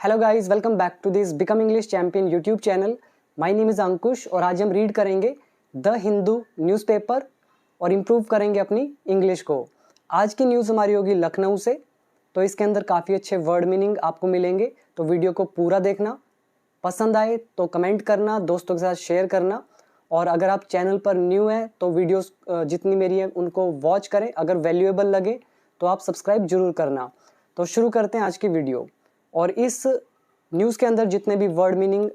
Hello guys, welcome back to this become English champion YouTube channel. My name is Ankush और आज हम read करेंगे the Hindu newspaper और improve करेंगे अपनी इंग्लिश को। आज की न्यूज़ हमारी होगी लखनऊ से, तो इसके अंदर काफ़ी अच्छे वर्ड मीनिंग आपको मिलेंगे, तो वीडियो को पूरा देखना। पसंद आए तो कमेंट करना, दोस्तों के साथ शेयर करना, और अगर आप चैनल पर न्यू हैं तो वीडियोस जितनी मेरी है उनको वॉच करें। अगर वैल्यूएबल लगे तो आप सब्सक्राइब जरूर करना। तो शुरू करते हैं आज की वीडियो। और इस न्यूज़ के अंदर जितने भी वर्ड मीनिंग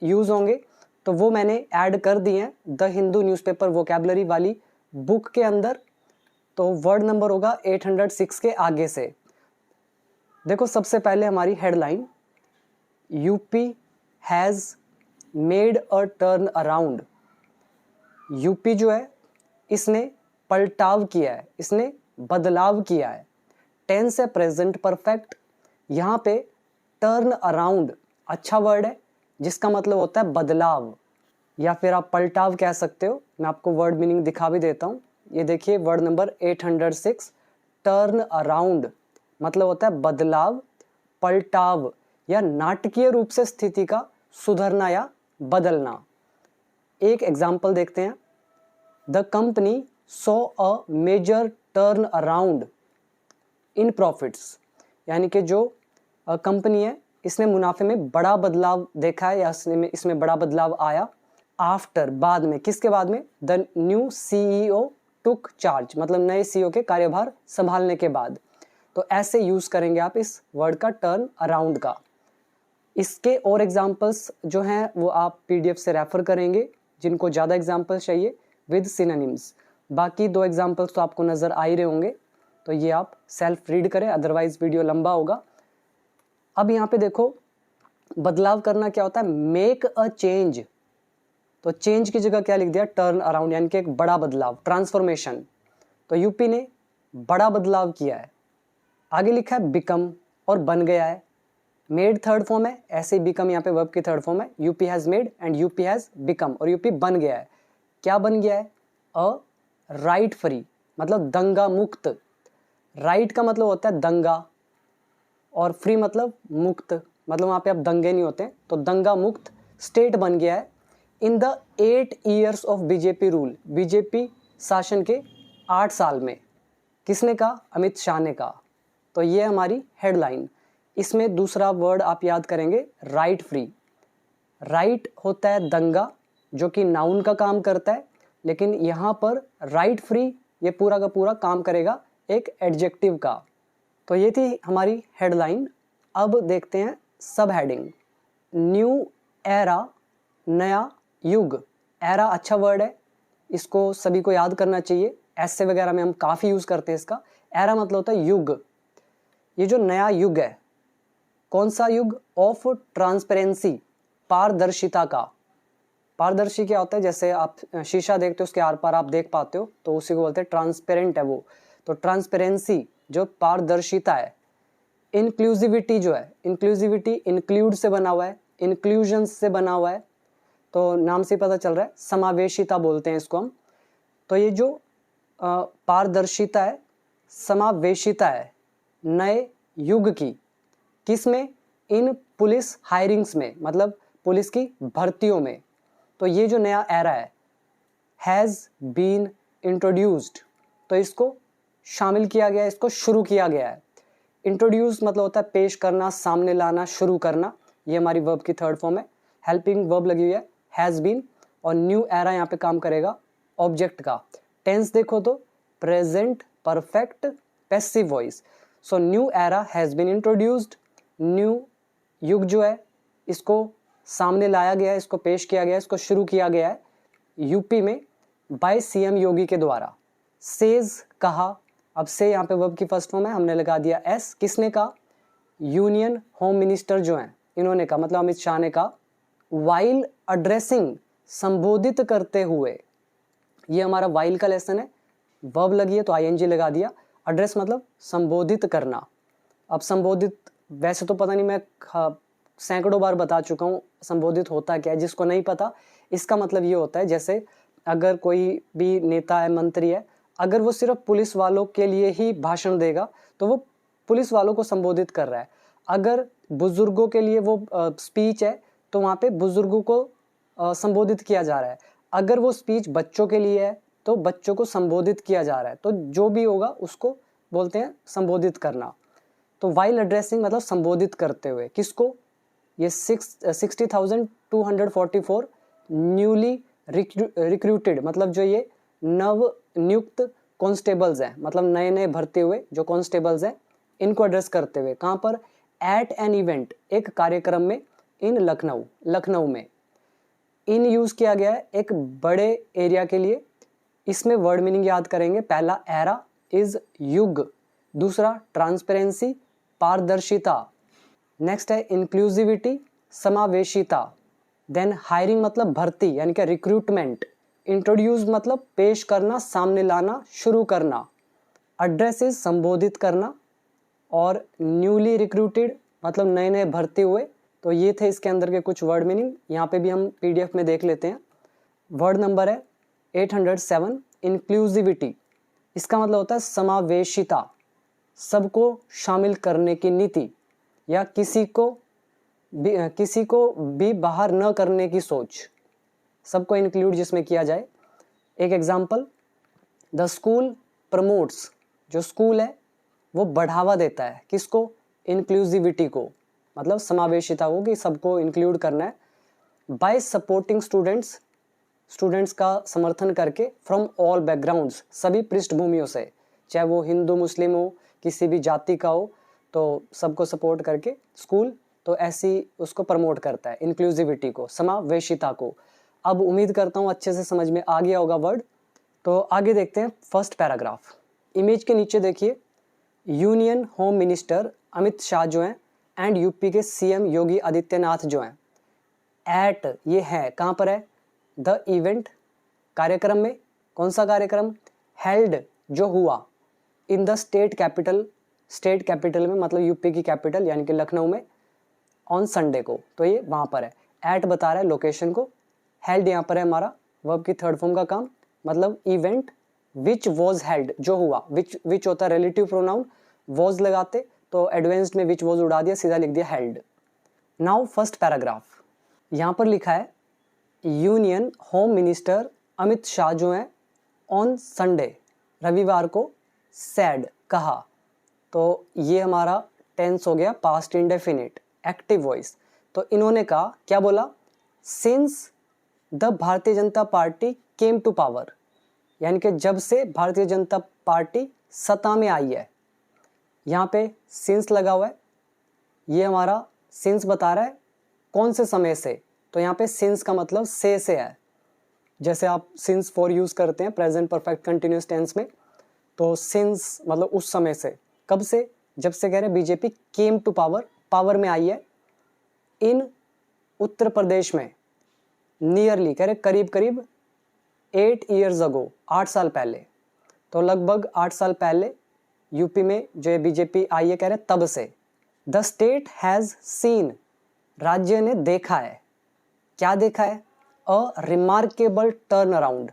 यूज़ होंगे तो वो मैंने ऐड कर दिए हैं द हिंदू न्यूज़पेपर वोकैबुलरी वाली बुक के अंदर। तो वर्ड नंबर होगा 806 के आगे से। देखो, सबसे पहले हमारी headline, UP has made a turn around. UP जो है इसने पलटाव किया है, इसने बदलाव किया है। टेंस है प्रेजेंट परफेक्ट। यहाँ पे टर्न अराउंड अच्छा वर्ड है जिसका मतलब होता है बदलाव, या फिर आप पलटाव कह सकते हो। मैं आपको वर्ड मीनिंग दिखा भी देता हूँ। ये देखिए वर्ड नंबर 806, टर्न अराउंड मतलब होता है बदलाव, पलटाव या नाटकीय रूप से स्थिति का सुधरना या बदलना। एक एग्जाम्पल देखते हैं। The company saw a major turn around in profits, यानी कि जो कंपनी है इसने मुनाफे में बड़ा बदलाव देखा है या इसमें बड़ा बदलाव आया। आफ्टर बाद में, किसके बाद में? The new CEO took charge, मतलब नए सीईओ के कार्यभार संभालने के बाद। तो ऐसे यूज करेंगे आप इस वर्ड का, टर्न अराउंड का। इसके और एग्जाम्पल्स जो हैं वो आप पीडीएफ से रेफर करेंगे, जिनको ज़्यादा एग्जाम्पल्स चाहिए विद सिनोनिम्स। बाकी दो एग्जाम्पल्स तो आपको नज़र आ ही रहे होंगे, तो ये आप सेल्फ रीड करें, अदरवाइज वीडियो लंबा होगा। अब यहाँ पे देखो, बदलाव करना क्या होता है? Make a change. तो चेंज की जगह क्या लिख दिया? टर्न अराउंड, यानी कि एक बड़ा बदलाव, ट्रांसफॉर्मेशन। तो यूपी ने बड़ा बदलाव किया है। आगे लिखा है बिकम और बन गया है। मेड थर्ड फॉर्म है, ऐसे ही बिकम यहाँ पे वर्ब की थर्ड फॉर्म है। UP has made and UP has become, और यूपी बन गया है। क्या बन गया है? अ राइट फ्री, मतलब दंगा मुक्त। राइट का मतलब होता है दंगा और फ्री मतलब मुक्त, मतलब वहाँ पे अब दंगे नहीं होते। तो दंगा मुक्त स्टेट बन गया है in the 8 years of BJP rule, BJP शासन के 8 साल में। किसने कहा? अमित शाह ने कहा। तो ये हमारी हेडलाइन। इसमें दूसरा वर्ड आप याद करेंगे, राइट फ्री। राइट होता है दंगा, जो कि नाउन का काम करता है, लेकिन यहाँ पर राइट फ्री ये पूरा का पूरा काम करेगा एक एडजेक्टिव का। तो ये थी हमारी हेडलाइन। अब देखते हैं सब हेडिंग। न्यू एरा, नया युग। एरा अच्छा वर्ड है, इसको सभी को याद करना चाहिए। ऐसे वगैरह में हम काफ़ी यूज़ करते हैं इसका। एरा मतलब होता है युग। ये जो नया युग है, कौन सा युग? ऑफ ट्रांसपेरेंसी, पारदर्शिता का। पारदर्शी क्या होता है? जैसे आप शीशा देखते हो, उसके आर पार आप देख पाते हो, तो उसी को बोलते हैं ट्रांसपेरेंट है वो। तो ट्रांसपेरेंसी जो पारदर्शिता है। इंक्लूसिविटी जो है, इंक्लूसिविटी इंक्लूड से बना हुआ है, इंक्लूजन से बना हुआ है, तो नाम से पता चल रहा है समावेशिता बोलते हैं इसको हम। तो ये जो पारदर्शिता है, समावेशिता है नए युग की। किस में? इन पुलिस हायरिंग्स में, मतलब पुलिस की भर्तियों में। तो ये जो नया एरा है, हैज़ बीन इंट्रोड्यूस्ड, तो इसको शामिल किया गया है, इसको शुरू किया गया है। इंट्रोड्यूस मतलब होता है पेश करना, सामने लाना, शुरू करना। ये हमारी वर्ब की थर्ड फॉर्म है। हेल्पिंग वर्ब लगी हुई है, हैज़ बीन, और न्यू एरा यहाँ पे काम करेगा ऑब्जेक्ट का। टेंस देखो तो present perfect passive voice. So new era has been introduced. New युग जो है इसको सामने लाया गया है, इसको पेश किया गया है, इसको शुरू किया गया है यूपी में बाय सीएम योगी के द्वारा। सेज कहा, अब से यहाँ पे वर्ब की फर्स्ट फॉर्म है, हमने लगा दिया एस। किसने कहा? यूनियन होम मिनिस्टर जो हैं इन्होंने कहा, मतलब अमित शाह ने कहा। वाइल एड्रेसिंग, संबोधित करते हुए। ये हमारा वाइल का लेसन है, वर्ब लगी है तो आईएनजी लगा दिया। एड्रेस मतलब संबोधित करना। अब संबोधित वैसे तो पता नहीं, मैं सैकड़ों बार बता चुका हूँ संबोधित होता क्या है। जिसको नहीं पता, इसका मतलब ये होता है जैसे अगर कोई भी नेता है, मंत्री है, अगर वो सिर्फ पुलिस वालों के लिए ही भाषण देगा तो वो पुलिस वालों को संबोधित कर रहा है। अगर बुजुर्गों के लिए वो स्पीच है तो वहाँ पे बुजुर्गों को संबोधित किया जा रहा है। अगर वो स्पीच बच्चों के लिए है तो बच्चों को संबोधित किया जा रहा है। तो जो भी होगा उसको बोलते हैं संबोधित करना। तो वाइल एड्रेसिंग मतलब संबोधित करते हुए, किसको? ये 60,244 न्यूली रिक्रूटेड मतलब जो ये नव नियुक्त कॉन्स्टेबल्स हैं, मतलब नए नए भर्ती हुए जो कॉन्स्टेबल्स हैं, इनको एड्रेस करते हुए। कहाँ पर? एट एन इवेंट, एक कार्यक्रम में, इन लखनऊ में। इन यूज किया गया है एक बड़े एरिया के लिए। इसमें वर्ड मीनिंग याद करेंगे। पहला एरा इज युग, दूसरा ट्रांसपेरेंसी पारदर्शिता, नेक्स्ट है इंक्लूसिविटी समावेशिता, देन हायरिंग मतलब भर्ती यानी कि रिक्रूटमेंट, इंट्रोड्यूस मतलब पेश करना, सामने लाना, शुरू करना, एड्रेस इज संबोधित करना, और न्यूली रिक्रूटेड मतलब नए नए भर्ती हुए। तो ये थे इसके अंदर के कुछ वर्ड मीनिंग। यहाँ पे भी हम पीडीएफ में देख लेते हैं। वर्ड नंबर है 807 इंक्लूसिविटी। इसका मतलब होता है समावेशिता, सबको शामिल करने की नीति, या किसी को भी बाहर न करने की सोच, सबको इंक्लूड जिसमें किया जाए। एक एग्जांपल, द स्कूल प्रमोट्स, जो स्कूल है वो बढ़ावा देता है, किसको? इंक्लूसिविटी को, मतलब समावेशिता को, कि सबको इंक्लूड करना है। बाय सपोर्टिंग स्टूडेंट्स का समर्थन करके, फ्रॉम ऑल बैकग्राउंड्स, सभी पृष्ठभूमियों से, चाहे वो हिंदू मुस्लिम हो, किसी भी जाति का हो, तो सबको सपोर्ट करके स्कूल तो ऐसी उसको प्रमोट करता है, इंक्लूसिविटी को, समावेशिता को। अब उम्मीद करता हूँ अच्छे से समझ में आ गया होगा वर्ड। तो आगे देखते हैं फर्स्ट पैराग्राफ। इमेज के नीचे देखिए, union home minister Amit Shah जो हैं एंड यूपी के सीएम योगी आदित्यनाथ जो हैं, एट, ये है कहाँ पर है? द इवेंट, कार्यक्रम में। कौन सा कार्यक्रम? हेल्ड, जो हुआ, इन द स्टेट कैपिटल में, मतलब यूपी की कैपिटल यानी कि लखनऊ में, ऑन संडे को। तो ये वहाँ पर है। एट बता रहा है लोकेशन को, हेल्ड यहाँ पर है हमारा वर्ब की थर्ड फॉर्म का काम, मतलब इवेंट विच वॉज हेल्ड, जो हुआ। विच होता है रिलेटिव प्रोनाउन, वॉज लगाते तो एडवांस्ड में विच वॉज उड़ा दिया, सीधा लिख दिया हेल्ड। नाउ फर्स्ट पैराग्राफ, यहाँ पर लिखा है union home minister Amit Shah जो हैं ऑन संडे, रविवार को, सैड, कहा। तो ये हमारा टेंस हो गया पास्ट इंडेफिनिट, एक्टिव वॉइस। तो इन्होंने कहा, क्या बोला? Since the Bharatiya Janata party came to power, यानी कि जब से भारतीय जनता पार्टी सत्ता में आई है। यहाँ पे सिंस लगा हुआ है, ये हमारा सिंस बता रहा है कौन से समय से। तो यहाँ पे सिंस का मतलब से है। जैसे आप सिंस फॉर यूज करते हैं प्रेजेंट परफेक्ट कंटिन्यूअस टेंस में, तो सिंस मतलब उस समय से। कब से? जब से कह रहे हैं बीजेपी केम टू पावर में आई है। इन उत्तर प्रदेश में, नियरली कह रहे करीब 8 years ago, 8 साल पहले। तो लगभग 8 साल पहले यूपी में जो बीजेपी आई है, कह रहे तब से। द स्टेट हैज सीन, राज्य ने देखा है। क्या देखा है? अ रिमार्केबल टर्न अराउंड,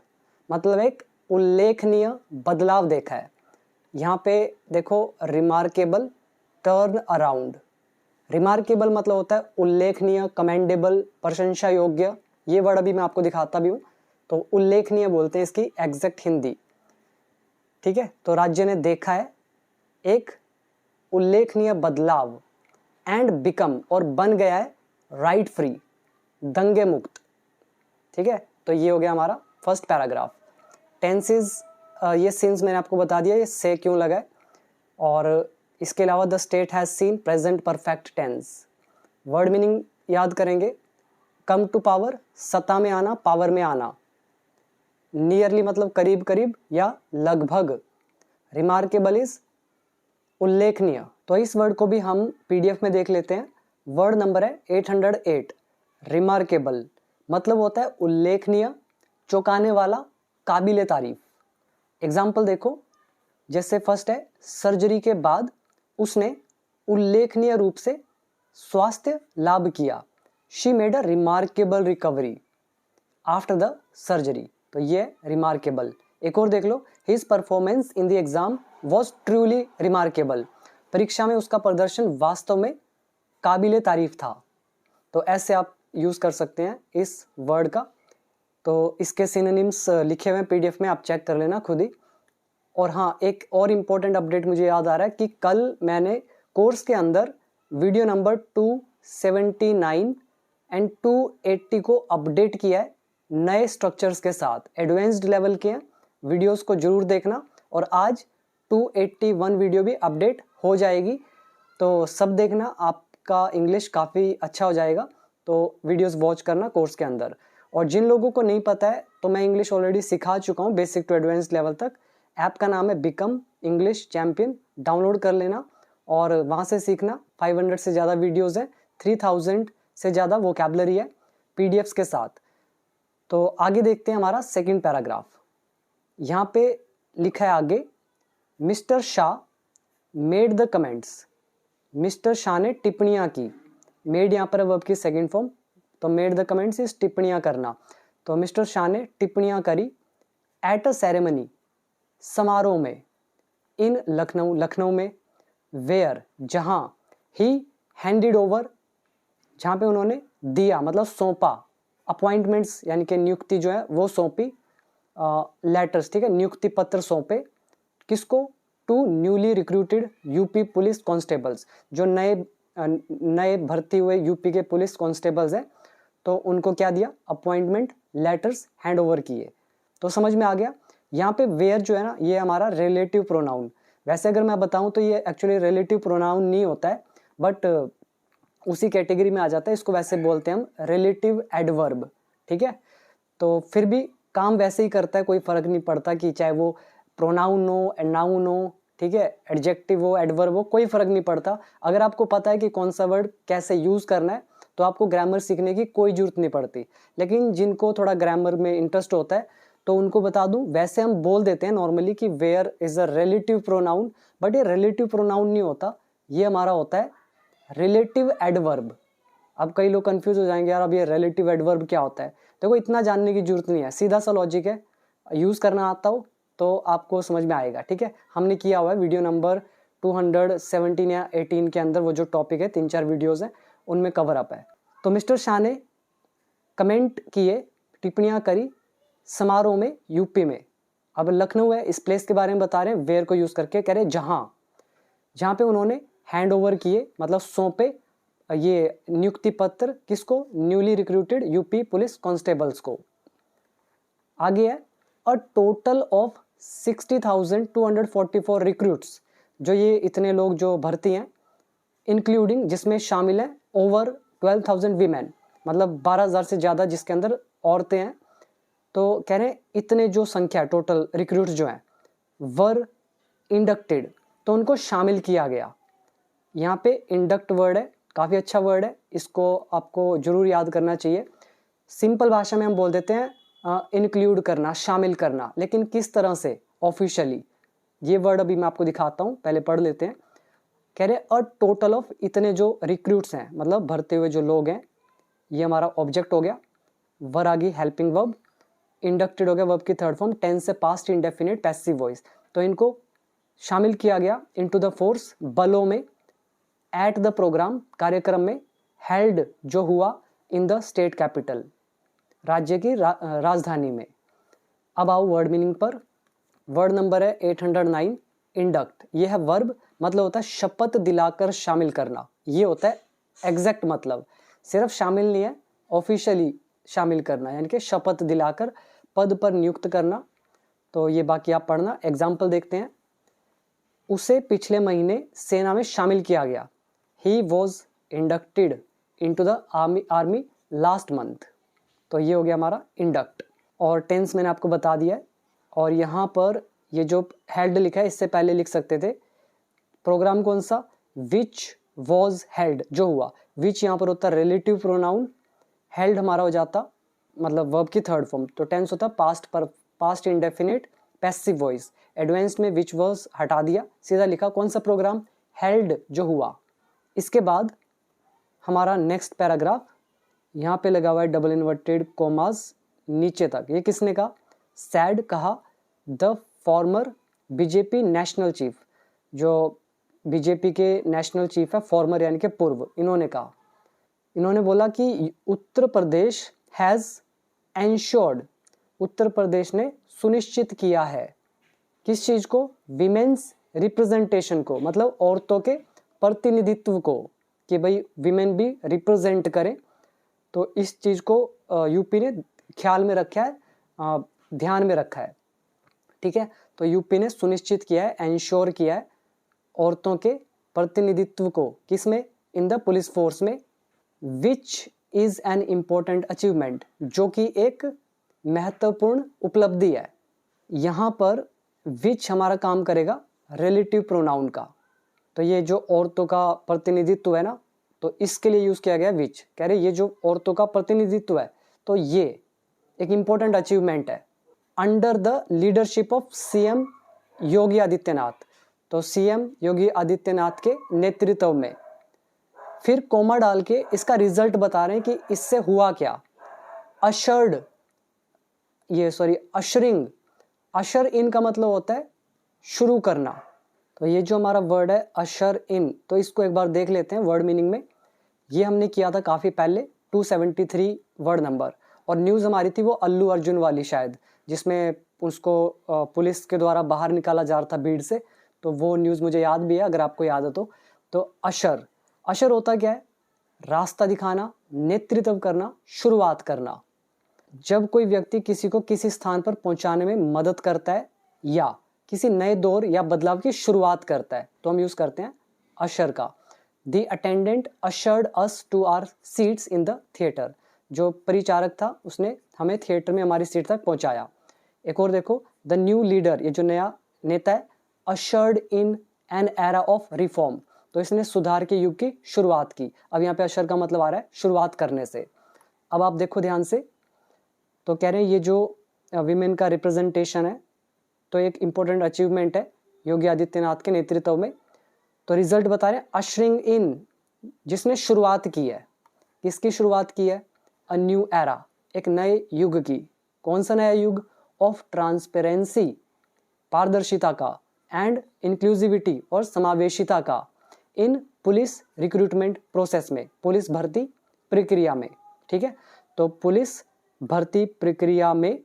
मतलब एक उल्लेखनीय बदलाव देखा है। यहाँ पे देखो रिमार्केबल, टर्न अराउंड। रिमार्केबल मतलब होता है उल्लेखनीय, कमेंडेबल, प्रशंसा योग्य। ये वर्ड अभी मैं आपको दिखाता भी हूँ। तो उल्लेखनीय बोलते हैं इसकी एग्जैक्ट हिंदी, ठीक है। तो राज्य ने देखा है एक उल्लेखनीय बदलाव, एंड बिकम, और बन गया है राइट फ्री, दंगे मुक्त, ठीक है। तो ये हो गया हमारा फर्स्ट पैराग्राफ। टेंसेस, ये सिंस मैंने आपको बता दिया ये से क्यों लगा है। और इसके अलावा the state has seen, present perfect tense. Word meaning याद करेंगे, कम टू पावर, सत्ता में आना, पावर में आना। नियरली मतलब करीब या लगभग। रिमार्केबल इज उल्लेखनीय। तो इस वर्ड को भी हम पीडीएफ में देख लेते हैं। वर्ड नंबर है 808, रिमार्केबल मतलब होता है उल्लेखनीय, चौंकाने वाला, काबिले तारीफ। एग्जाम्पल देखो, जैसे फर्स्ट है, सर्जरी के बाद उसने उल्लेखनीय रूप से स्वास्थ्य लाभ किया। She made a remarkable recovery after the surgery. तो ये रिमार्केबल। एक और देख लो, his performance in the exam was truly remarkable. परीक्षा में उसका प्रदर्शन वास्तव में काबिले तारीफ था। तो ऐसे आप यूज़ कर सकते हैं इस वर्ड का। तो इसके सिनोनिम्स लिखे हुए हैं पीडीएफ में, आप चेक कर लेना खुद ही। और हाँ, एक और इम्पोर्टेंट अपडेट मुझे याद आ रहा है कि कल मैंने कोर्स के अंदर वीडियो नंबर 279 एंड 280 को अपडेट किया है नए स्ट्रक्चर्स के साथ, एडवांस्ड लेवल के हैं, वीडियोस को जरूर देखना। और आज 281 वीडियो भी अपडेट हो जाएगी, तो सब देखना, आपका इंग्लिश काफ़ी अच्छा हो जाएगा। तो वीडियोस वॉच करना कोर्स के अंदर। और जिन लोगों को नहीं पता है, तो मैं इंग्लिश ऑलरेडी सिखा चुका हूँ बेसिक टू एडवांस्ड लेवल तक। ऐप का नाम है बिकम इंग्लिश चैंपियन, डाउनलोड कर लेना और वहाँ से सीखना। 500 से ज़्यादा वीडियोज़ हैं, 3000 से ज़्यादा वोकैबुलरी है पीडीएफ्स के साथ। तो आगे देखते हैं हमारा सेकंड पैराग्राफ। यहाँ पे लिखा है आगे, mister Shah made the comments. Mister Shah ने टिप्पणियाँ की। मेड यहाँ पर वर्ब की सेकंड फॉर्म, तो मेड द कमेंट्स इस टिप्पणियाँ करना। तो मिस्टर शाह ने टिप्पणियाँ करी एट अ सेरेमनी, समारोह में, इन लखनऊ, लखनऊ में, वेयर, जहाँ, ही हैंडेड ओवर, जहाँ पे उन्होंने दिया मतलब सौंपा, अपॉइंटमेंट्स यानी कि नियुक्ति जो है वो सौंपी, लेटर्स, ठीक है, नियुक्ति पत्र सौंपे, किसको, to newly recruited UP police constables, जो नए भर्ती हुए यूपी के पुलिस कांस्टेबल्स हैं, तो उनको क्या दिया, अपॉइंटमेंट लेटर्स हैंड ओवर किए। तो समझ में आ गया। यहाँ पे वेयर जो है ना, ये हमारा रिलेटिव प्रोनाउन। वैसे अगर मैं बताऊं तो ये एक्चुअली रिलेटिव प्रोनाउन नहीं होता है, बट उसी कैटेगरी में आ जाता है। इसको वैसे बोलते हैं हम रिलेटिव एडवर्ब, ठीक है। तो फिर भी काम वैसे ही करता है, कोई फर्क नहीं पड़ता कि चाहे वो प्रोनाउन हो, नाउन हो, ठीक है, एडजेक्टिव हो, एडवर्ब हो, कोई फर्क नहीं पड़ता। अगर आपको पता है कि कौन सा वर्ड कैसे यूज करना है, तो आपको ग्रामर सीखने की कोई जरूरत नहीं पड़ती। लेकिन जिनको थोड़ा ग्रामर में इंटरेस्ट होता है, तो उनको बता दूं, वैसे हम बोल देते हैं नॉर्मली कि where is a relative pronoun, but ये रिलेटिव प्रोनाउन नहीं होता, ये हमारा होता है रिलेटिव एडवर्ब। अब कई लोग कंफ्यूज हो जाएंगे, यार अब ये रिलेटिव एडवर्ब क्या होता है। देखो, इतना जानने की जरूरत नहीं है, सीधा सा लॉजिक है, यूज करना आता हो तो आपको समझ में आएगा, ठीक है। हमने किया हुआ है वीडियो नंबर 217 या 18 के अंदर, वो जो टॉपिक है, 3-4 वीडियोज हैं, उनमें कवर अप है। तो मिस्टर शाह ने कमेंट किए, टिप्पणियां करी समारोह में, यूपी में। अब लखनऊ है, इस प्लेस के बारे में बता रहे हैं, वेयर को यूज करके, कह रहे जहां पे उन्होंने हैंड ओवर किए मतलब सौंपे ये नियुक्ति पत्र, किसको, newly recruited UP police constables को। आगे है, अ टोटल ऑफ 60,244 रिक्रूट्स, जो ये इतने लोग जो भर्ती हैं, इंक्लूडिंग, जिसमें शामिल है ओवर 12,000 वीमेन, मतलब 12,000 से ज़्यादा जिसके अंदर औरतें हैं। तो कह रहे हैं इतने जो संख्या टोटल रिक्रूट्स जो हैं, वर इंडक्टेड, तो उनको शामिल किया गया। यहाँ पे इंडक्ट वर्ड है, काफ़ी अच्छा वर्ड है, इसको आपको जरूर याद करना चाहिए। सिंपल भाषा में हम बोल देते हैं इंक्लूड करना, शामिल करना, लेकिन किस तरह से, ऑफिशियली। ये वर्ड अभी मैं आपको दिखाता हूँ, पहले पढ़ लेते हैं। कह रहे अ टोटल ऑफ, इतने जो रिक्रूट्स हैं मतलब भरते हुए जो लोग हैं, ये हमारा ऑब्जेक्ट हो गया, वर आ गई हेल्पिंग वर्ब, इंडक्टेड हो गया वर्ब की थर्ड फॉर्म, टेंस से पास्ट इंडेफिनिट पैसिव वॉइस। तो इनको शामिल किया गया इनटू द फोर्स, बलों में, एट द प्रोग्राम, कार्यक्रम में, हेल्ड जो हुआ, इन द स्टेट कैपिटल, राज्य की राजधानी में। अब आओ वर्ड मीनिंग पर। वर्ड नंबर है 809, इंडक्ट। ये है वर्ब, मतलब होता है शपथ दिलाकर शामिल करना, ये होता है एग्जैक्ट मतलब। सिर्फ शामिल नहीं है, ऑफिशियली शामिल करना, यानी कि शपथ दिलाकर पद पर नियुक्त करना। तो ये बाकी आप पढ़ना। एग्जाम्पल देखते हैं, उसे पिछले महीने सेना में शामिल किया गया, he was inducted into the army last month. तो ये हो गया हमारा इंडक्ट। और टेंस मैंने आपको बता दिया है। और यहाँ पर ये जो हेल्ड लिखा है, इससे पहले लिख सकते थे प्रोग्राम कौन सा, विच वॉज हेल्ड, जो हुआ। विच यहाँ पर होता है रिलेटिव प्रोनाउन, हेल्ड हमारा हो जाता मतलब वर्ब की थर्ड फॉर्म। तो टेंस होता past indefinite passive voice. Advanced में विच वॉज हटा दिया, सीधा लिखा कौन सा प्रोग्राम, हेल्ड, जो हुआ। इसके बाद हमारा नेक्स्ट पैराग्राफ, यहाँ पे लगा हुआ है डबल इन्वर्टेड कोमास नीचे तक। ये किसने कहा, सैड कहा the former BJP national chief, जो बीजेपी के नेशनल चीफ है, फॉर्मर यानी कि पूर्व, इन्होंने कहा, इन्होंने बोला कि उत्तर प्रदेश हैज़ एंश्योर्ड, उत्तर प्रदेश ने सुनिश्चित किया है किस चीज़ को, विमेन्स रिप्रेजेंटेशन को, मतलब औरतों के प्रतिनिधित्व को, कि भाई विमेन भी रिप्रेजेंट करें। तो इस चीज़ को यूपी ने ख्याल में रखा है, ध्यान में रखा है, ठीक है। तो यूपी ने सुनिश्चित किया है, एंश्योर किया है औरतों के प्रतिनिधित्व को, किसमें, इन द पुलिस फोर्स में, which is an important achievement, जो कि एक महत्वपूर्ण उपलब्धि है। यहाँ पर विच हमारा काम करेगा रिलेटिव प्रोनाउन का, तो ये जो औरतों का प्रतिनिधित्व है ना, तो इसके लिए यूज किया गया विच। कह रहे ये जो औरतों का प्रतिनिधित्व है, तो ये एक इम्पोर्टेंट अचीवमेंट है under the leadership of CM Yogi Adityanath, तो सीएम योगी आदित्यनाथ के नेतृत्व में। फिर कोमा डाल के इसका रिजल्ट बता रहे हैं कि इससे हुआ क्या। अशरिंग, अशर इन का मतलब होता है शुरू करना, तो ये जो हमारा वर्ड है अशर इन, तो इसको एक बार देख लेते हैं वर्ड मीनिंग में। ये हमने किया था काफ़ी पहले, 273 वर्ड नंबर, और न्यूज़ हमारी थी वो अल्लू अर्जुन वाली शायद, जिसमें उसको पुलिस के द्वारा बाहर निकाला जा रहा था भीड़ से, तो वो न्यूज़ मुझे याद भी है, अगर आपको याद है तो अशर, अशर होता क्या है, रास्ता दिखाना, नेतृत्व करना, शुरुआत करना। जब कोई व्यक्ति किसी को किसी स्थान पर पहुंचाने में मदद करता है या किसी नए दौर या बदलाव की शुरुआत करता है, तो हम यूज करते हैं अशर का। The attendant ushered us to our seats in the theatre, जो परिचारक था उसने हमें थिएटर में हमारी सीट तक पहुंचाया। एक और देखो, द न्यू लीडर, ये जो नया नेता है, ushered in an era of reform, तो इसने सुधार के युग की शुरुआत की। अब यहाँ पे अशर का मतलब आ रहा है शुरुआत करने से। अब आप देखो ध्यान से, तो कह रहे हैं ये जो विमेन का रिप्रेजेंटेशन है, तो एक इम्पोर्टेंट अचीवमेंट है योगी आदित्यनाथ के नेतृत्व में। तो रिजल्ट बता रहे हैं अशरिंग इन, जिसने शुरुआत की है, किसकी शुरुआत की है, अ न्यू एरा, एक नए युग की। कौन सा नया युग, ऑफ ट्रांसपेरेंसी, पारदर्शिता का, एंड इंक्लूसिविटी, और समावेशिता का, इन पुलिस रिक्रूटमेंट प्रोसेस में, पुलिस भर्ती प्रक्रिया में, ठीक है। तो पुलिस भर्ती प्रक्रिया में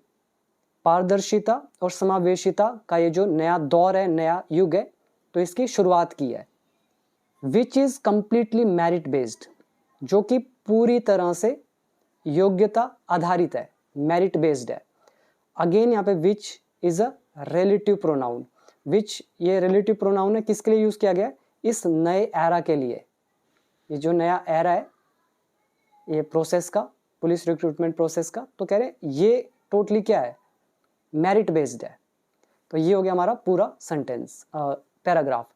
पारदर्शिता और समावेशिता का ये जो नया दौर है, नया युग है, तो इसकी शुरुआत की है। Which is completely merit based, जो कि पूरी तरह से योग्यता आधारित है, मेरिट बेस्ड है। अगेन यहाँ पे which is a relative pronoun, which ये रिलेटिव प्रोनाउन है, किसके लिए यूज किया गया, इस नए एरा के लिए। ये जो नया एरा है ये प्रोसेस का, पुलिस रिक्रूटमेंट प्रोसेस का, तो कह रहे हैं ये टोटली क्या है, मेरिट बेस्ड है। तो ये हो गया हमारा पूरा सेंटेंस, पैराग्राफ।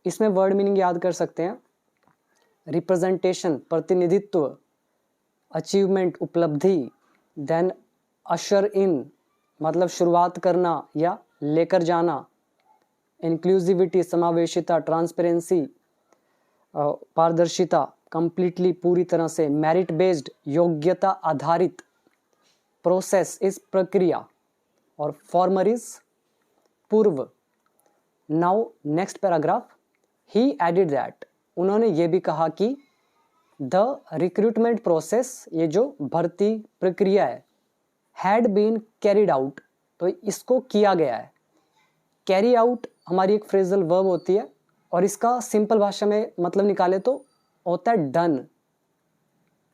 इसमें वर्ड मीनिंग याद कर सकते हैं, रिप्रेजेंटेशन प्रतिनिधित्व, अचीवमेंट उपलब्धि, देन अशर इन मतलब शुरुआत करना या लेकर जाना, इंक्लूसिविटी समावेशिता, ट्रांसपेरेंसी पारदर्शिता, कंप्लीटली पूरी तरह से, मेरिट बेस्ड योग्यता आधारित, प्रोसेस इस प्रक्रिया, और फॉर्मर इज पूर्व। Now next paragraph, he added that, उन्होंने ये भी कहा कि द रिक्रूटमेंट प्रोसेस, ये जो भर्ती प्रक्रिया है, हैड बीन कैरिड आउट, तो इसको किया गया है। कैरी आउट हमारी एक फ्रेजल वर्ब होती है, और इसका सिंपल भाषा में मतलब निकाले तो होता है डन,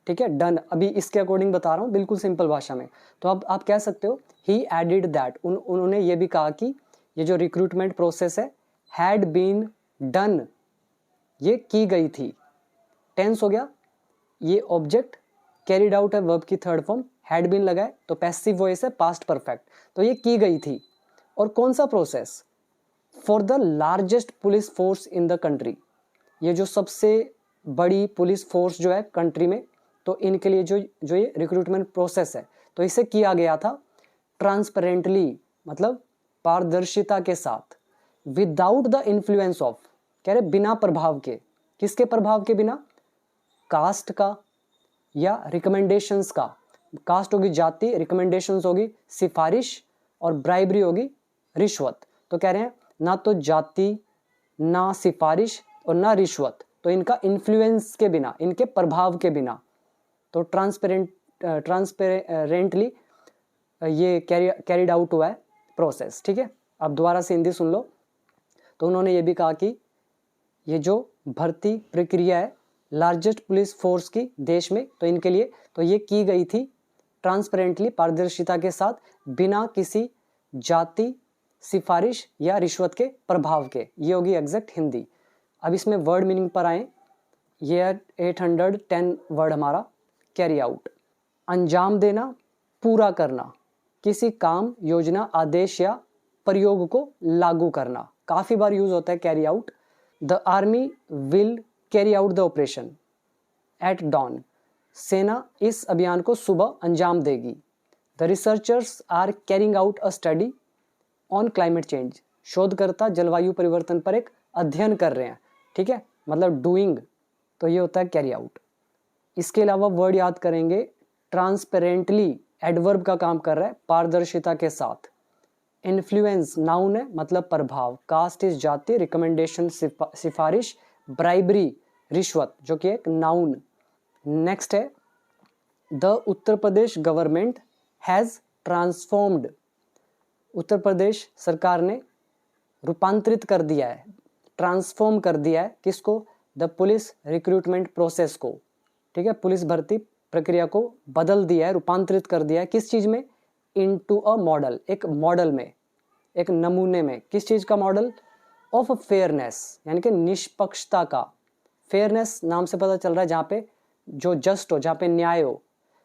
ठीक है, डन। अभी इसके अकॉर्डिंग बता रहा हूँ बिल्कुल सिंपल भाषा में। तो अब आप कह सकते हो ही एडिड दैट, उन्होंने ये भी कहा कि ये जो रिक्रूटमेंट प्रोसेस है, हैड बीन डन, ये की गई थी। टेंस हो गया, ये ऑब्जेक्ट, कैरिड आउट है वर्ब की थर्ड फॉर्म, हैड बीन लगाए तो पैसिव वॉइस है, पास्ट परफेक्ट, तो ये की गई थी। और कौन सा process, for the largest police force in the country, ये जो सबसे बड़ी पुलिस फोर्स जो है कंट्री में, तो इनके लिए जो ये रिक्रूटमेंट प्रोसेस है, तो इसे किया गया था ट्रांसपेरेंटली, मतलब पारदर्शिता के साथ, विदाउट द इन्फ्लुएंस ऑफ, कह रहे बिना प्रभाव के, किसके प्रभाव के बिना, कास्ट का या रिकमेंडेशंस का। कास्ट होगी जाति, रिकमेंडेशंस होगी सिफारिश, और ब्राइबरी होगी रिश्वत। तो कह रहे हैं ना तो जाति, ना सिफारिश, और ना रिश्वत, तो इनका इन्फ्लुएंस के बिना, इनके प्रभाव के बिना, तो ट्रांसपेरेंटली ये कैरिड आउट हुआ है प्रोसेस। ठीक है, अब दोबारा से हिंदी सुन लो। तो उन्होंने ये भी कहा कि ये जो भर्ती प्रक्रिया है लार्जेस्ट पुलिस फोर्स की देश में, तो इनके लिए तो ये की गई थी ट्रांसपेरेंटली, पारदर्शिता के साथ, बिना किसी जाति, सिफारिश या रिश्वत के प्रभाव के। ये होगी एग्जैक्ट हिंदी। अब इसमें वर्ड मीनिंग पर आए, ये है 810 वर्ड हमारा। कैरी आउट, अंजाम देना, पूरा करना, किसी काम, योजना, आदेश या प्रयोग को लागू करना। काफ़ी बार यूज होता है carry out. The army will carry out the operation at dawn, सेना इस अभियान को सुबह अंजाम देगी। The researchers are carrying a study on climate change, शोधकर्ता जलवायु परिवर्तन पर एक अध्ययन कर रहे हैं। ठीक है, मतलब डूइंग, तो ये होता है कैरी आउट। इसके अलावा वर्ड याद करेंगे, ट्रांसपेरेंटली एडवर्ब का काम कर रहा है, पारदर्शिता के साथ। इन्फ्लुएंस नाउन है, मतलब प्रभाव। कास्ट इज जाति, रिकमेंडेशन सिफारिश, ब्राइबरी रिश्वत, जो कि एक नाउन। नेक्स्ट है, the Uttar Pradesh government has transformed, Uttar Pradesh सरकार ने रूपांतरित कर दिया है, ट्रांसफॉर्म कर दिया है किसको? द पुलिस रिक्रूटमेंट प्रोसेस को। ठीक है, पुलिस भर्ती प्रक्रिया को बदल दिया है, रूपांतरित कर दिया है। किस चीज में? इनटू अ मॉडल, एक मॉडल में, एक नमूने में। किस चीज का मॉडल? ऑफ फेयरनेस, यानी कि निष्पक्षता का। फेयरनेस नाम से पता चल रहा है जहाँ पे जो जस्ट हो, जहाँ पे न्याय हो,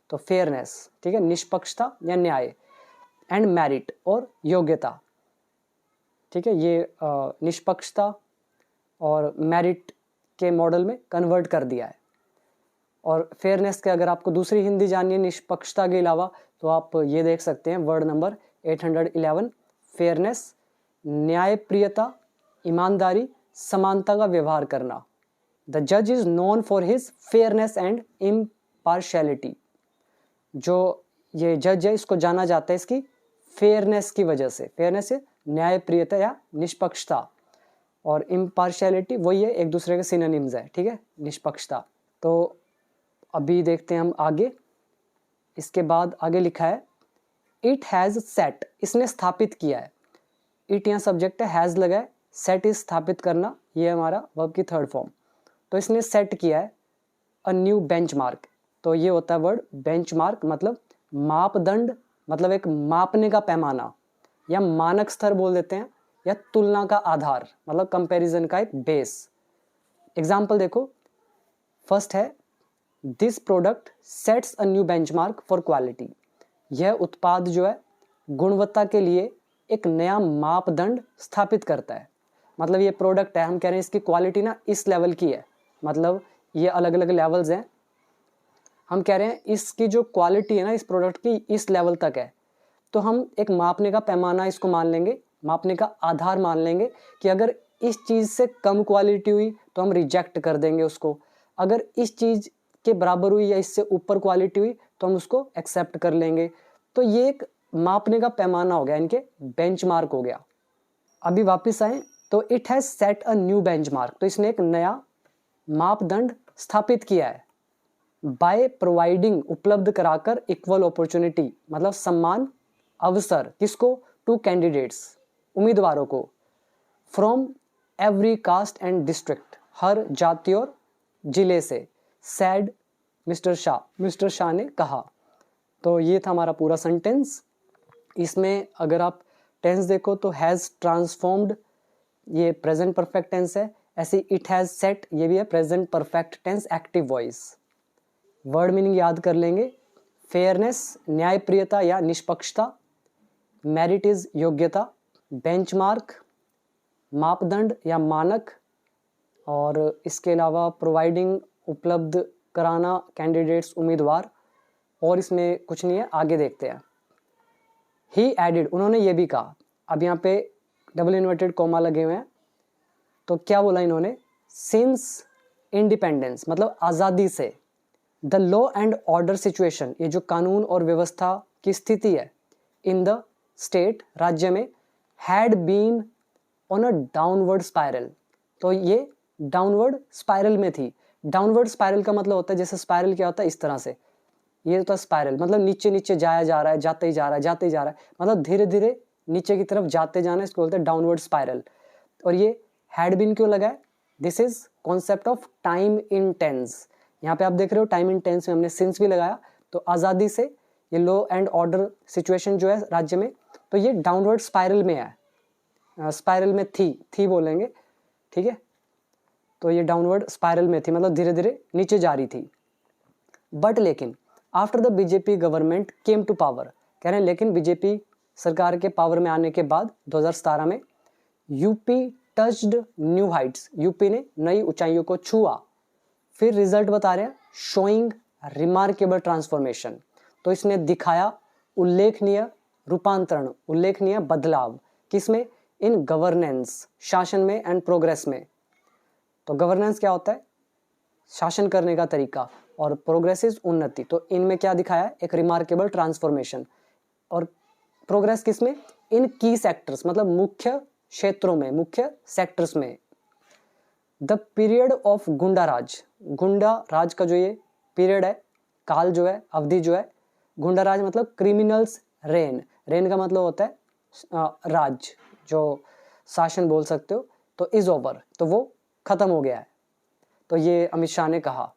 तो फेयरनेस। ठीक है, निष्पक्षता या न्याय। एंड मेरिट, और योग्यता। ठीक है, ये निष्पक्षता और मेरिट के मॉडल में कन्वर्ट कर दिया है। और फेयरनेस के अगर आपको दूसरी हिंदी जाननी है निष्पक्षता के अलावा, तो आप ये देख सकते हैं वर्ड नंबर 811। फेयरनेस, न्यायप्रियता, ईमानदारी, समानता का व्यवहार करना। द जज is known for his fairness and impartiality, जो ये जज है इसको जाना जाता है इसकी फेयरनेस की वजह से। फेयरनेस से न्यायप्रियता या निष्पक्षता, और इम्पार्शियलिटी वही है, एक दूसरे के सिनोनिम्स है। ठीक है, निष्पक्षता। तो अभी देखते हैं हम आगे। इसके बाद आगे लिखा है, इट हैज़ सेट, इसने स्थापित किया है। इट यहाँ सब्जेक्ट है, हैज़ लगा है, सेट इज स्थापित करना, ये हमारा वर्ब की थर्ड फॉर्म। तो इसने सेट किया है अ न्यू बेंचमार्क, तो ये होता है वर्ड बेंचमार्क, मतलब मापदंड, मतलब एक मापने का पैमाना, या मानक स्तर बोल देते हैं, या तुलना का आधार, मतलब कंपैरिजन का एक बेस। एग्जाम्पल देखो, फर्स्ट है, this product sets a new benchmark for quality, यह उत्पाद जो है गुणवत्ता के लिए एक नया मापदंड स्थापित करता है। मतलब ये प्रोडक्ट है, हम कह रहे हैं इसकी क्वालिटी ना इस लेवल की है, मतलब ये अलग अलग लेवल्स हैं, हम कह रहे हैं इसकी जो क्वालिटी है ना इस प्रोडक्ट की इस लेवल तक है, तो हम एक मापने का पैमाना इसको मान लेंगे, मापने का आधार मान लेंगे कि अगर इस चीज़ से कम क्वालिटी हुई तो हम रिजेक्ट कर देंगे उसको, अगर इस चीज़ के बराबर हुई या इससे ऊपर क्वालिटी हुई तो हम उसको एक्सेप्ट कर लेंगे। तो ये एक मापने का पैमाना हो गया, इनके बेंचमार्क हो गया। अभी वापस आए तो it has set a new benchmark, तो इसने एक नया मापदंड स्थापित किया है। बाय प्रोवाइडिंग, उपलब्ध कराकर, इक्वल अपॉर्चुनिटी, मतलब समान अवसर, किसको? टू कैंडिडेट्स, उम्मीदवारों को। From every caste and district, हर जाति और जिले से। सैड मिस्टर शाह ने कहा। तो ये था हमारा पूरा सेंटेंस। इसमें अगर आप टेंस देखो तो हैज़ ट्रांसफॉर्म्ड, ये प्रेजेंट परफेक्ट टेंस है। ऐसे इट हैज़ सेट, ये भी है present perfect tense active voice. Word meaning याद कर लेंगे, फेयरनेस न्यायप्रियता या निष्पक्षता, मेरिट इज योग्यता, बेंचमार्क मापदंड या मानक, और इसके अलावा प्रोवाइडिंग उपलब्ध कराना, कैंडिडेट्स उम्मीदवार, और इसमें कुछ नहीं है, आगे देखते हैं। ही एडिड, उन्होंने ये भी कहा। अब यहाँ पे डबल इन्वर्टेड कॉमा लगे हुए हैं, तो क्या बोला इन्होंने? सिंस इंडिपेंडेंस, मतलब आज़ादी से। The law and order situation, ये जो कानून और व्यवस्था की स्थिति है इन द स्टेट, राज्य में, had been on a downward spiral, तो ये डाउनवर्ड स्पाइरल में थी। डाउनवर्ड स्पाइरल का मतलब होता है, जैसे स्पाइरल क्या होता है, इस तरह से, ये होता है स्पाइरल, मतलब नीचे नीचे जाया जा रहा है, जाते ही जा रहा है, जाते ही जा रहा है, मतलब धीरे धीरे नीचे की तरफ जाते जाना, इसको बोलते हैं डाउनवर्ड स्पाइरल। और ये हैड बीन क्यों लगा है, this is concept of time in tense. यहाँ पे आप देख रहे हो टाइम इन टेंस में हमने सिंस भी लगाया, तो आज़ादी से ये लॉ एंड ऑर्डर सिचुएशन जो है राज्य में, तो ये डाउनवर्ड स्पाइरल में है, स्पाइरल में थी बोलेंगे, ठीक है। तो ये डाउनवर्ड स्पाइरल में थी, मतलब धीरे धीरे नीचे जा रही थी। बट लेकिन after the BJP government came to power, कह रहे हैं लेकिन बीजेपी सरकार के पावर में आने के बाद 2017 में UP touched new Heights, UP ने नई ऊंचाइयों को छुआ। फिर रिजल्ट बता रहे हैं शोइंग रिमार्केबल ट्रांसफॉर्मेशन, तो इसने दिखाया उल्लेखनीय रूपांतरण, उल्लेखनीय बदलाव, किसमें, इन गवर्नेंस, शासन में, एंड प्रोग्रेस में। तो गवर्नेंस क्या होता है, शासन करने का तरीका, और प्रोग्रेस इज उन्नति, तो इनमें क्या दिखाया है, एक रिमार्केबल ट्रांसफॉर्मेशन। और प्रोग्रेस किसमें, इन की सेक्टर्स, मतलब मुख्य क्षेत्रों में, मुख्य सेक्टर्स में। द पीरियड ऑफ गुंडा राज, गुंडा राज का जो ये पीरियड है, काल जो है, अवधि जो है, गुंडा राज मतलब क्रिमिनल्स रेन, रेन का मतलब होता है राज, जो शासन बोल सकते हो, तो इज ओवर, तो वो खत्म हो गया है। तो ये अमित शाह ने कहा।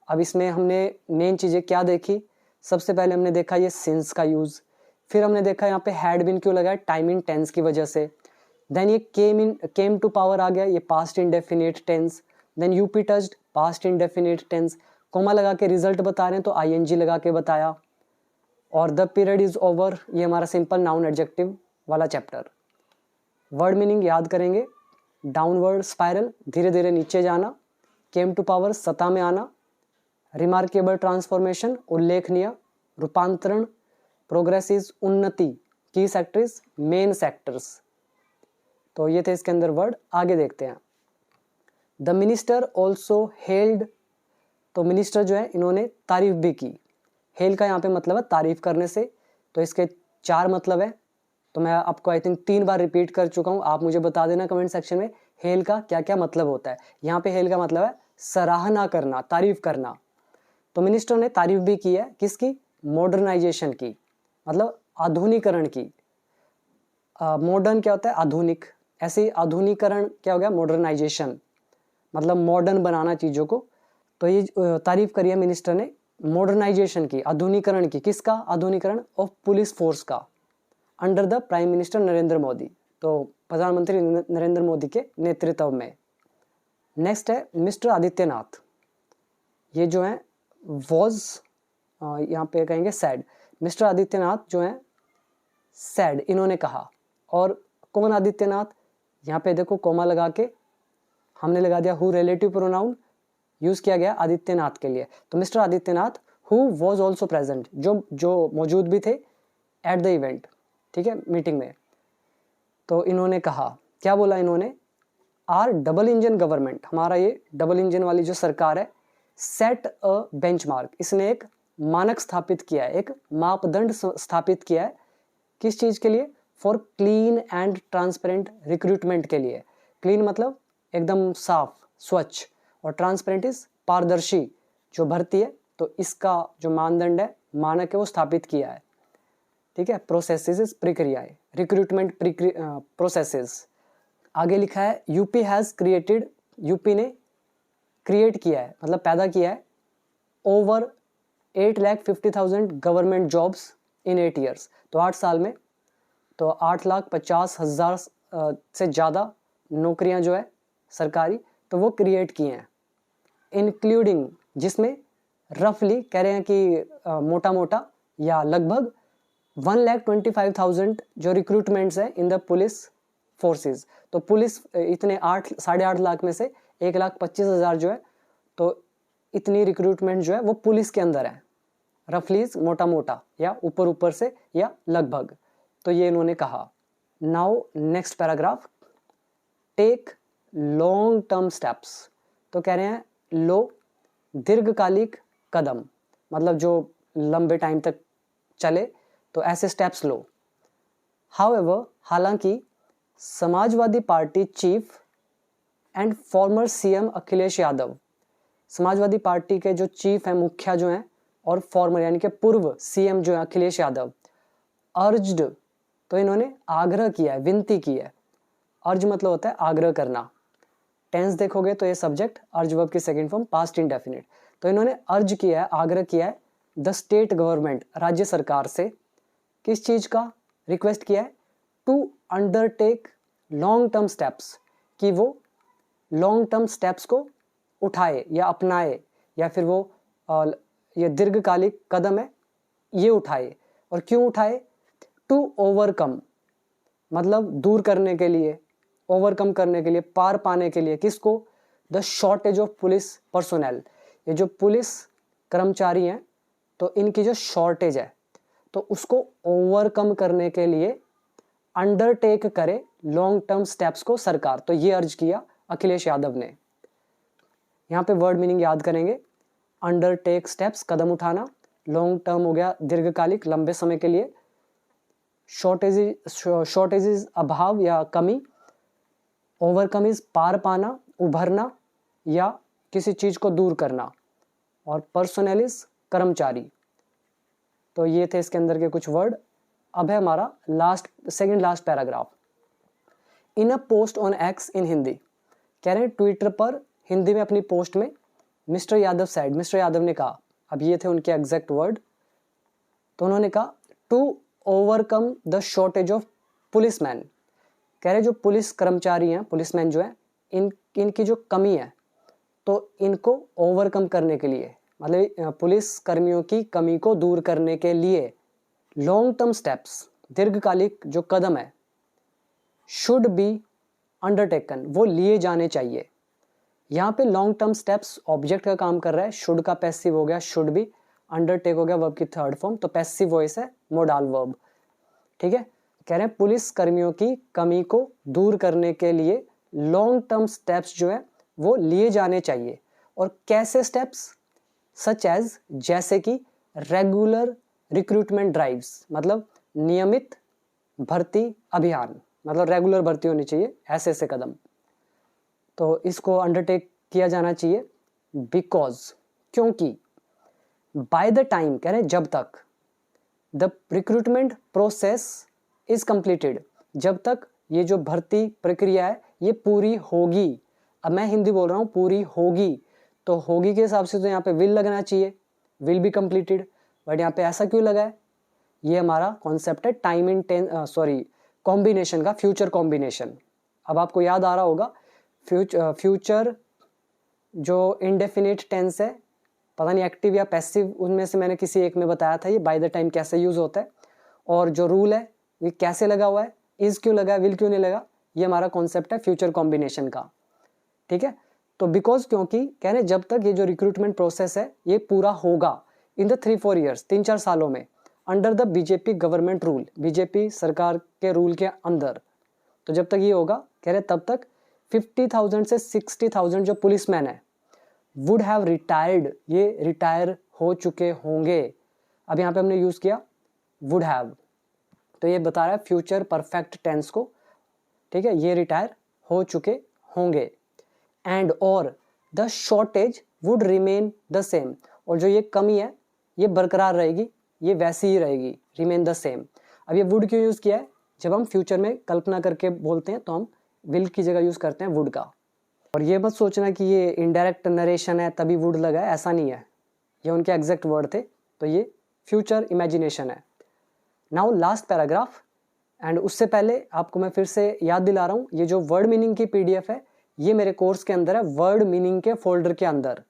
अब इसमें हमने मेन चीज़ें क्या देखी, सबसे पहले हमने देखा ये सिंस का यूज़, फिर हमने देखा यहाँ पे हैड बीन क्यों लगा है, टाइम इन टेंस की वजह से। देन ये केम टू पावर आ गया, ये past indefinite tense. Then UP touched, past indefinite tense, comma लगा के रिजल्ट बता रहे हैं तो आईएनजी लगा के बताया। और द पीरियड इज ओवर, ये हमारा सिंपल नाउन एडजेक्टिव वाला चैप्टर। वर्ड मीनिंग याद करेंगे, डाउनवर्ड स्पाइरल, धीरे धीरे नीचे जाना, केम टू पावर, सत्ता में आना, रिमार्केबल ट्रांसफॉर्मेशन, उल्लेखनीय रूपांतरण, प्रोग्रेस इज उन्नति, की सेक्टर्स, मेन सेक्टर्स। तो ये थे इसके अंदर वर्ड। आगे देखते हैं, द मिनिस्टर ऑल्सो हेल्ड, तो मिनिस्टर जो है इन्होंने तारीफ भी की। हेल का यहाँ पे मतलब है तारीफ करने से, तो इसके 4 मतलब है, तो मैं आपको आई थिंक 3 बार रिपीट कर चुका हूँ, आप मुझे बता देना कमेंट सेक्शन में हेल का क्या क्या मतलब होता है। यहाँ पे हेल का मतलब है सराहना करना, तारीफ करना। तो मिनिस्टर ने तारीफ भी की है, किसकी, मॉडर्नाइजेशन की, मतलब आधुनिकरण की। मॉडर्न क्या होता है, आधुनिक, ऐसे ही आधुनिकरण क्या हो गया, मॉडर्नाइजेशन, मतलब मॉडर्न बनाना चीज़ों को। तो ये तारीफ करी है मिनिस्टर ने मॉडर्नाइजेशन की, आधुनिकरण की, किसका आधुनिकरण, ऑफ पुलिस फोर्स का, under the prime minister Narendra Modi, तो प्रधानमंत्री नरेंद्र मोदी के नेतृत्व में। नेक्स्ट है मिस्टर आदित्यनाथ, ये जो है वॉज, यहाँ पे कहेंगे सैड, मिस्टर आदित्यनाथ जो है सैड, इन्होंने कहा। और कौन आदित्यनाथ, यहाँ पे देखो कोमा लगा के हमने लगा दिया हु, रिलेटिव प्रोनाउन यूज किया गया आदित्यनाथ के लिए। तो mister Adityanath who was also present, जो मौजूद भी थे एट द इवेंट, ठीक है, मीटिंग में। तो इन्होंने कहा, क्या बोला इन्होंने, आर डबल इंजन गवर्नमेंट, हमारा ये डबल इंजन वाली जो सरकार है, सेट अ बेंचमार्क, इसने एक मानक स्थापित किया है, एक मापदंड स्थापित किया है, किस चीज़ के लिए, for clean and transparent recruitment के लिए। क्लीन मतलब एकदम साफ स्वच्छ, और ट्रांसपेरेंट इज पारदर्शी जो भर्ती है, तो इसका जो मानदंड है, मानक है, वो स्थापित किया है, ठीक है। प्रोसेसेस प्रक्रियाएं, रिक्रूटमेंट प्रोसेसेस। आगे लिखा है यूपी हैज़ क्रिएटेड, यूपी ने क्रिएट किया है, मतलब पैदा किया है, over 8,50,000 government jobs in 8 years, तो 8 साल में, तो 8,50,000 से ज़्यादा नौकरियां जो है सरकारी, तो वो क्रिएट किए हैं। इंक्लूडिंग, जिसमें रफली कह रहे हैं कि मोटा मोटा या लगभग 1,25,000 जो रिक्रूटमेंट्स हैं इन द पुलिस फोर्सेस। तो पुलिस इतने 8-8.5 लाख में से 1,25,000 जो है, तो इतनी रिक्रूटमेंट जो है वो पुलिस के अंदर है, रफली मोटा मोटा या ऊपर ऊपर से या लगभग। तो ये इन्होंने कहा। Now next paragraph, take long term steps, तो कह रहे हैं लो दीर्घकालिक कदम, मतलब जो लंबे टाइम तक चले, तो ऐसे स्टेप्स लो। हाउएवर, हालांकि Samajwadi party cheap and farmer CM Akhilesh Yadav, Samajwadi party के जो चीफ हैं, मुखिया जो हैं, और फॉर्मर यानी कि पूर्व सीएम जो है अखिलेश यादव, अर्ज्ड, तो इन्होंने आग्रह किया है, विनती की है। अर्ज मतलब होता है आग्रह करना। टेंस देखोगे तो ये सब्जेक्ट, अर्ज वर्ब की सेकंड फॉर्म पास्ट इंडेफिनिट। तो इन्होंने अर्ज किया है, आग्रह किया है द स्टेट गवर्नमेंट, राज्य सरकार से, किस चीज का रिक्वेस्ट किया है, to undertake long term steps, कि वो लॉन्ग टर्म स्टेप्स को उठाए या अपनाए, या फिर वो ये दीर्घकालिक कदम है ये उठाए। और क्यों उठाए, टू ओवरकम मतलब दूर करने के लिए, ओवरकम करने के लिए, पार पाने के लिए, किसको, the shortage of police personnel, ये जो पुलिस कर्मचारी हैं तो इनकी जो शॉर्टेज है तो उसको ओवरकम करने के लिए अंडरटेक करे लॉन्ग टर्म स्टेप्स को सरकार। तो ये अर्ज किया अखिलेश यादव ने। यहाँ पे वर्ड मीनिंग याद करेंगे, अंडरटेक स्टेप्स कदम उठाना, लॉन्ग टर्म हो गया दीर्घकालिक लंबे समय के लिए, शॉर्टेजेस अभाव या कमी, ओवरकम इज पार पाना, उभरना या किसी चीज को दूर करना, और पर्सोनेल इज कर्मचारी। तो ये थे इसके अंदर के कुछ वर्ड। अब है हमारा second last paragraph. In a post on X in Hindi, कह रहे हैं ट्विटर पर हिंदी में अपनी पोस्ट में mister Yadav side, mister Yadav ने कहा, अब ये थे उनके एग्जैक्ट वर्ड, तो उन्होंने कहा to overcome the shortage of policeman, कह रहे जो पुलिस कर्मचारी हैं, पुलिसमैन जो है, इनकी जो कमी है तो इनको ओवरकम करने के लिए, मतलब पुलिस कर्मियों की कमी को दूर करने के लिए लॉन्ग टर्म स्टेप्स, दीर्घकालिक जो कदम है, शुड बी अंडरटेकन, वो लिए जाने चाहिए। यहाँ पे लॉन्ग टर्म स्टेप्स ऑब्जेक्ट का काम कर रहा है, शुड का पैसिव हो गया शुड बी, अंडरटेक हो गया वर्ब की थर्ड फॉर्म, तो पैसिव वॉइस है मोडाल वर्ब। ठीक है, कह रहे हैं पुलिस कर्मियों की कमी को दूर करने के लिए लॉन्ग टर्म स्टेप्स जो है वो लिए जाने चाहिए। और कैसे स्टेप्स, सच एज, जैसे कि रेगुलर रिक्रूटमेंट ड्राइव्स, मतलब नियमित भर्ती अभियान, मतलब रेगुलर भर्ती होनी चाहिए, ऐसे ऐसे कदम, तो इसको अंडरटेक किया जाना चाहिए। बिकॉज, क्योंकि, बाय द टाइम, कह रहे हैं जब तक, the recruitment process is completed, जब तक ये जो भर्ती प्रक्रिया है ये पूरी होगी। अब मैं हिंदी बोल रहा हूँ, पूरी होगी, तो होगी के हिसाब से तो यहाँ पे विल लगना चाहिए, विल बी कंप्लीटेड, बट यहाँ पे ऐसा क्यों लगा है, ये हमारा कॉन्सेप्ट है टाइम इन कॉम्बिनेशन का, फ्यूचर कॉम्बिनेशन। अब आपको याद आ रहा होगा फ्यूचर जो इंडेफिनिट टेंस है, पता नहीं एक्टिव या पैसिव, उनमें से मैंने किसी एक में बताया था ये बाय द टाइम कैसे यूज होता है, और जो रूल है ये कैसे लगा हुआ है, इज क्यों लगा है, विल क्यों नहीं लगा, ये हमारा कॉन्सेप्ट है फ्यूचर कॉम्बिनेशन का। ठीक है, तो बिकॉज, क्योंकि, कह रहे जब तक ये जो रिक्रूटमेंट प्रोसेस है ये पूरा होगा इन द 3-4 ईयर्स, 3-4 सालों में, under the BJP government rule, BJP सरकार के रूल के अंदर, तो जब तक ये होगा, कह रहे तब तक 50,000 से 60,000 जो पुलिसमैन है वुड हैव रिटायर्ड, ये रिटायर हो चुके होंगे। अब यहाँ पे हमने यूज किया वुड हैव, तो ये बता रहा है फ्यूचर परफेक्ट टेंस को। ठीक है, ये रिटायर हो चुके होंगे। एंड और the shortage would remain the same, और जो ये कमी है ये बरकरार रहेगी, ये वैसी ही रहेगी, रिमेन द सेम। अब ये वुड क्यों यूज किया है, जब हम फ्यूचर में कल्पना करके बोलते हैं तो हम विल की जगह यूज करते हैं वुड का। और ये मत सोचना कि ये इनडायरेक्ट नरेशन है तभी वुड लगा है, ऐसा नहीं है, ये उनके एग्जैक्ट वर्ड थे, तो ये फ्यूचर इमेजिनेशन है। नाउ लास्ट पैराग्राफ, एंड उससे पहले आपको मैं फिर से याद दिला रहा हूँ, ये जो वर्ड मीनिंग की पीडीएफ है ये मेरे कोर्स के अंदर है, वर्ड मीनिंग के फोल्डर के अंदर।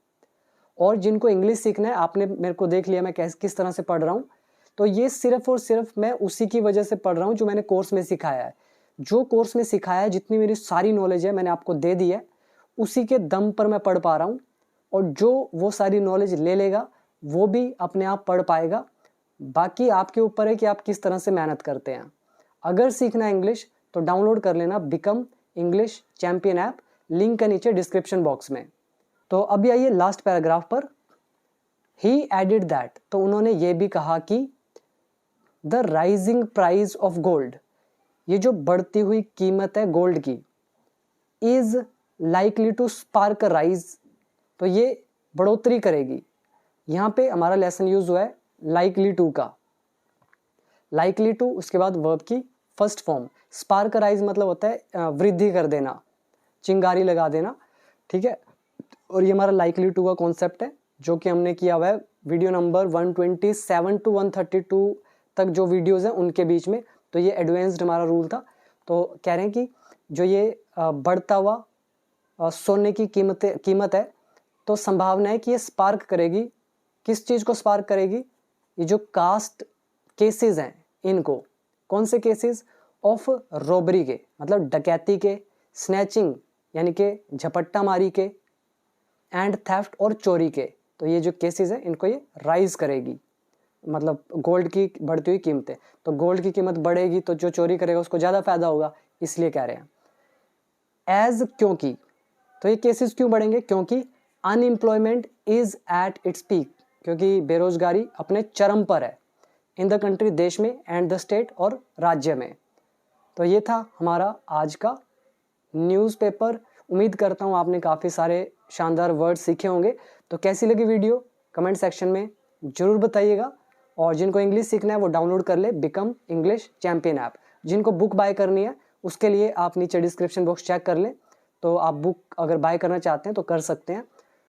और जिनको इंग्लिश सीखना है, आपने मेरे को देख लिया मैं किस तरह से पढ़ रहा हूँ, तो ये सिर्फ और सिर्फ मैं उसी की वजह से पढ़ रहा हूँ जो मैंने कोर्स में सिखाया है। जो कोर्स में सिखाया है, जितनी मेरी सारी नॉलेज है मैंने आपको दे दी है, उसी के दम पर मैं पढ़ पा रहा हूँ। और जो वो सारी नॉलेज ले लेगा वो भी अपने आप पढ़ पाएगा। बाकी आपके ऊपर है कि आप किस तरह से मेहनत करते हैं। अगर सीखना है इंग्लिश तो डाउनलोड कर लेना become English champion app, link है नीचे डिस्क्रिप्शन बॉक्स में। तो अभी आइए लास्ट पैराग्राफ पर। ही एडिड दैट, तो उन्होंने ये भी कहा कि the rising price of gold, ये जो बढ़ती हुई कीमत है गोल्ड की, is likely to spark a rise, तो ये बढ़ोतरी करेगी। यहाँ पे हमारा लेसन यूज हुआ है लाइकली टू का। लाइकली टू उसके बाद वर्ब की first form. Spark a rise मतलब होता है वृद्धि कर देना, चिंगारी लगा देना, ठीक है। और ये हमारा लाइकली टू का कॉन्सेप्ट है जो कि हमने किया हुआ है वीडियो नंबर 127 टू 132 तक जो वीडियोस हैं उनके बीच में। तो ये एडवांस्ड हमारा रूल था। तो कह रहे हैं कि जो ये बढ़ता हुआ सोने की कीमत है, तो संभावना है कि ये स्पार्क करेगी। किस चीज़ को स्पार्क करेगी? ये जो कास्ट केसेस हैं इनको। कौन से केसेस? ऑफ रॉबरी के, मतलब डकैती के, स्नैचिंग यानी कि झपट्टा मारी के, एंड थेफ्ट और चोरी के। तो ये जो केसेस हैं इनको ये राइज करेगी, मतलब गोल्ड की बढ़ती हुई कीमतें। तो गोल्ड की कीमत बढ़ेगी तो जो चोरी करेगा उसको ज़्यादा फायदा होगा, इसलिए कह रहे हैं। एज, क्योंकि, तो ये केसेस क्यों बढ़ेंगे? क्योंकि unemployment is at its peak, क्योंकि बेरोजगारी अपने चरम पर है। इन द कंट्री, देश में, एंड द स्टेट, और राज्य में। तो ये था हमारा आज का न्यूज़पेपर। उम्मीद करता हूँ आपने काफ़ी सारे शानदार वर्ड सीखे होंगे। तो कैसी लगी वीडियो कमेंट सेक्शन में ज़रूर बताइएगा। और जिनको इंग्लिश सीखना है वो डाउनलोड कर ले बिकम इंग्लिश चैंपियन ऐप। जिनको बुक बाय करनी है उसके लिए आप नीचे डिस्क्रिप्शन बॉक्स चेक कर लें, तो आप बुक अगर बाय करना चाहते हैं तो कर सकते हैं।